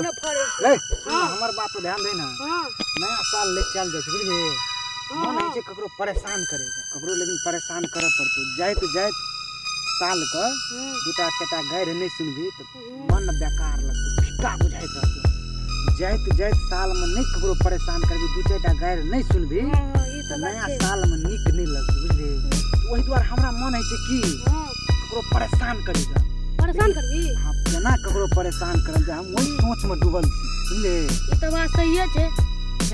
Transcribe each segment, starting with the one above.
न फरे ले हमर बात पे ध्यान दे ना। हां नया साल ले चल जाय छै बुझबे। मन है जे ककरो परेशान करेगा ककरो लेकिन परेशान करे पड़तो। जाइत साल का दूटा चटा गायर नहीं सुनबी तो मन बेकार लगतो फिक्का बुझाइत रहतो। जाइत साल में नहीं ककरो परेशान करबी दू चारटा गायर नहीं सुनबी तो नया साल में निक नहीं लगतो बुझले। वही द्वार हमरा मन है कि ककरो परेशान करेगा परेशान करबी। हां केना ककरो परेशान करब हम वही सोच में डूबल छी बुझले। ई तो बात सही है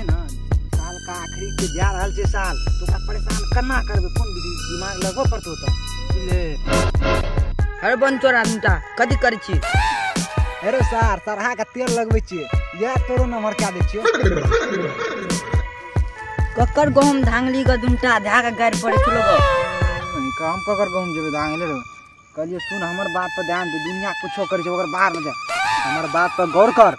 ना साल का आखिरी से जा रहल छै साल तो का परेशान केना करबे कोन विधि दिमाग लगबो पड़तो त बुझले। अरे बंचोरा मुटा कथि करै छी। अरे सर सरहा का तेल लगबै छी या तोरो नंबर क्या दै छियो। ककर गहूम धांगली का दुंटा धा के गाड़ पड़े छ लोग। हम ककर गहूम जेबे धांगले रे। कहलिए सुन हमर बात पर ध्यान दे दुनिया कुछो करे छै ओकर बाहर में जा हमर बात पर गौर कर।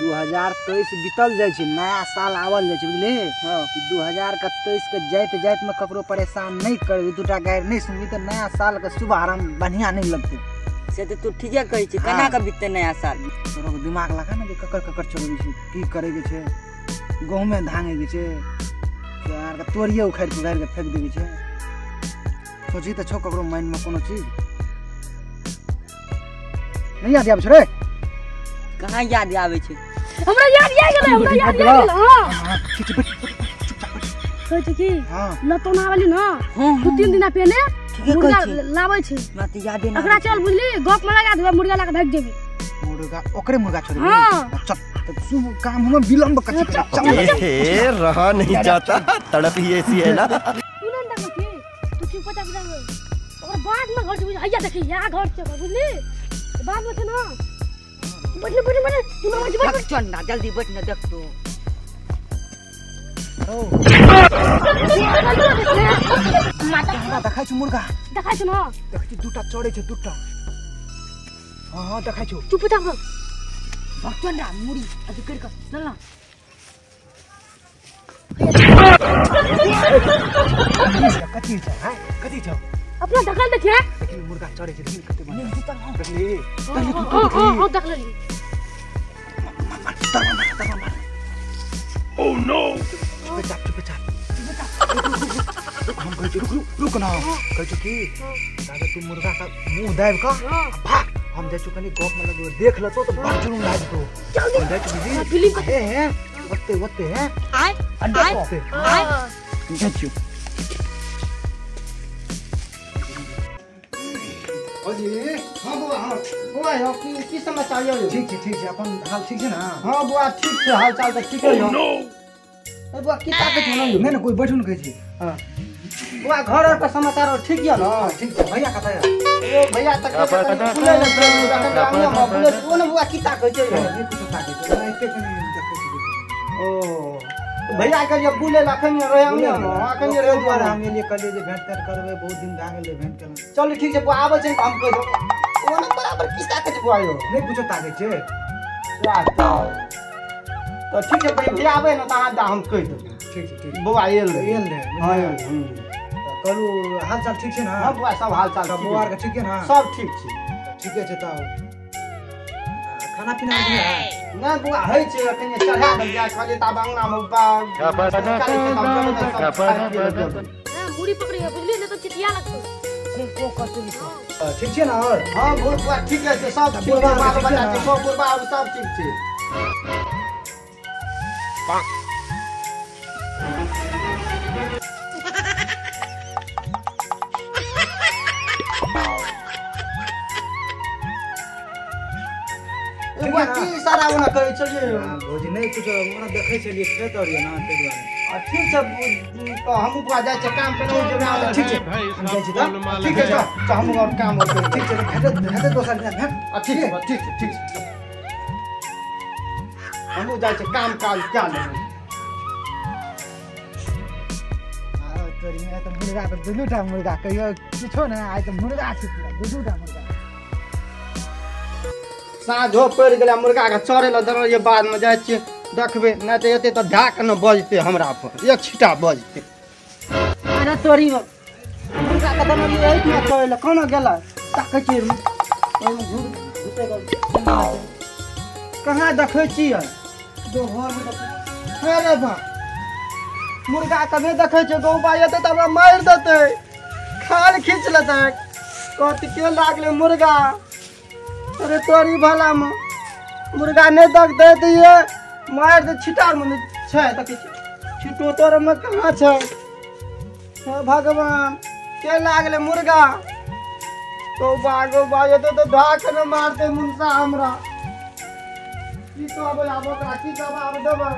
2023 बीतल जाय छै नया साल आवल जाय छै बुझले। हां 2023 के जाइत में ककरो परेशान नहीं करबी दूटा गायर नहीं सुनबी तो नया साल का शुभारंभ बढ़िया नहीं लगते। से तो तू ठीके कहै छी केना के बीतते नया साल। तोरो दिमाग लगा ना जे ककर चलबी छै की करे के छै गहूम में धांगे के छै यार का तोरिए उखाड़ के गायर के फेंक देबी छै। सोची त छो ककरो माइंड में कोनो चीज नहीं याद आबै छै रे। कहां याद आबै छै हमरा याद आ गेलै हमरा याद आ गेलै। हां कहै छी हां लतोना वाली ना 2-3 दिन पहले मुर्गा लाबै छै ना त याद ना एकरा चल बुझली गप में लगा देबे मुर्गा लाके भाग जेबी। मुर्गा ओकरे मुर्गा छोड़ चल तो शुभ काम हम विलंब कर चल रहा नहीं जाता तड़प ही ऐसी है ना। तू ना देखी तू चुप पचा और बाद में घर से हैया देखी या घर से बुझली बाद में छै ना बैठ चंदा जल्दी बैठ न देख तो। ओ माता देखाइ छ मुर्गा देखाइ छ ना देखि दुटा चढ़े छ दुटा। हां देखाइ छ चुप पचा चंदा मुड़ी अथि कर के चल ना। कथि छ हां कथि छ अपना ढकल देखिए देखि मुर्गा चढ़े छ देखि कते बने देखली हां देख लेली। ओह नो चुप हम कहै छी रुक ना कहै छी की दादा तू मुर्गा का मुंह दाब का भाग हम जाय छु कनी गप में लगो देख लतो तो बड़ जुलूम लाग तो जल्दी जाय छु दीदी फिल्म है वत्ते है आय अड्डा पे आय जाय छु ओजी हां बुआ हो की समाचार यो ठीक छै अपन हाल ठीक छै ना। हां बुआ ठीक छै हाल चाल त ठीक है यो। ए बुआ की ताकत छ न मैं कोई बैठुन कहै छी। हां बुआ घर और का समाचार ठीक है ना। ठीक छै भैया कतै ओ भैया तक बुले ले बुले कोन बुआ की ताकत छै यो नहीं कुछ ताकत छै मैं एते कनी देखै छी। ओ भैया के लिए बुले लखन रहे हम अखन रे द्वारा हम लिए कहलिए जे भेंट करबे बहुत दिन भा गेलै भेंट केना। चल ठीक छै बुआ आबै छै त हम कह दो ओना बराबर की ताकत छै बुआ यो नहीं कुछ ताकत छै। तो ठीक है भैया आवे न त हम कह दो ठीक छै बुआ एल रे हां कहलू हाल चाल ठीक छै ना। हां बुआ सब हाल चाल बुआ के ठीक है ना सब ठीक छै ठीके छै त खाना पीना ना बुआ है छै अखन चढ़ा दे जा खाली ता अंगना में मुड़ी पकड़ी है बुझली ने तो चिटिया लगतो को कतु ठीक छै ना। और हां बुआ ठीक है सब ठीक है बात बता छै सब बुआ सब ठीक छै। बुआ की सारा ओना कहै छलिए भोजी नहीं कुछ ओना देखै छलिए खेत और ना ते दुआरे ठीक छै तो हम बुआ जाय छै काम पे नहीं जेबे ठीक छै हम जाय छी त ठीक है तो हम और काम और ठीक छै हेते दोसर दिन भेट ठीक छै हम जाय छै काम काज क्या लेबै। तोरी में तो मुर्गा तो दुटा मुर्गा कहियो किछो ना आइ तो मुर्गा छै दुटा मुर्गा साँझो पड़ गेलै मुर्गा के चढ़े ला दर ये बाद में जाय छियै देखबे नहीं तो एते तो ढाक न बजते हमरा पर एक छिटा बजते। अरे तोरी मुर्गा के दर ये इतना चढ़े ला कोना गेला ताकै छी ओइ में घुटे कहाँ देखै छियै दो घर में देखै हे रे बा मुर्गा कभी देखै छै गौ बा एतै त हमरा मारि देतै खाल खींच लेतै कहती के लागले मुर्गा अरे तोरी भला में मुर्गा नहीं देख दे दिए मार दे छिटार में छै देखै छी छिटो तोर में कहाँ छै हे भगवान के लागले मुर्गा गौ बा एतै तो ढाक न मारते मुंसा हमरा की कहबै आब ओकरा की जवाब देबै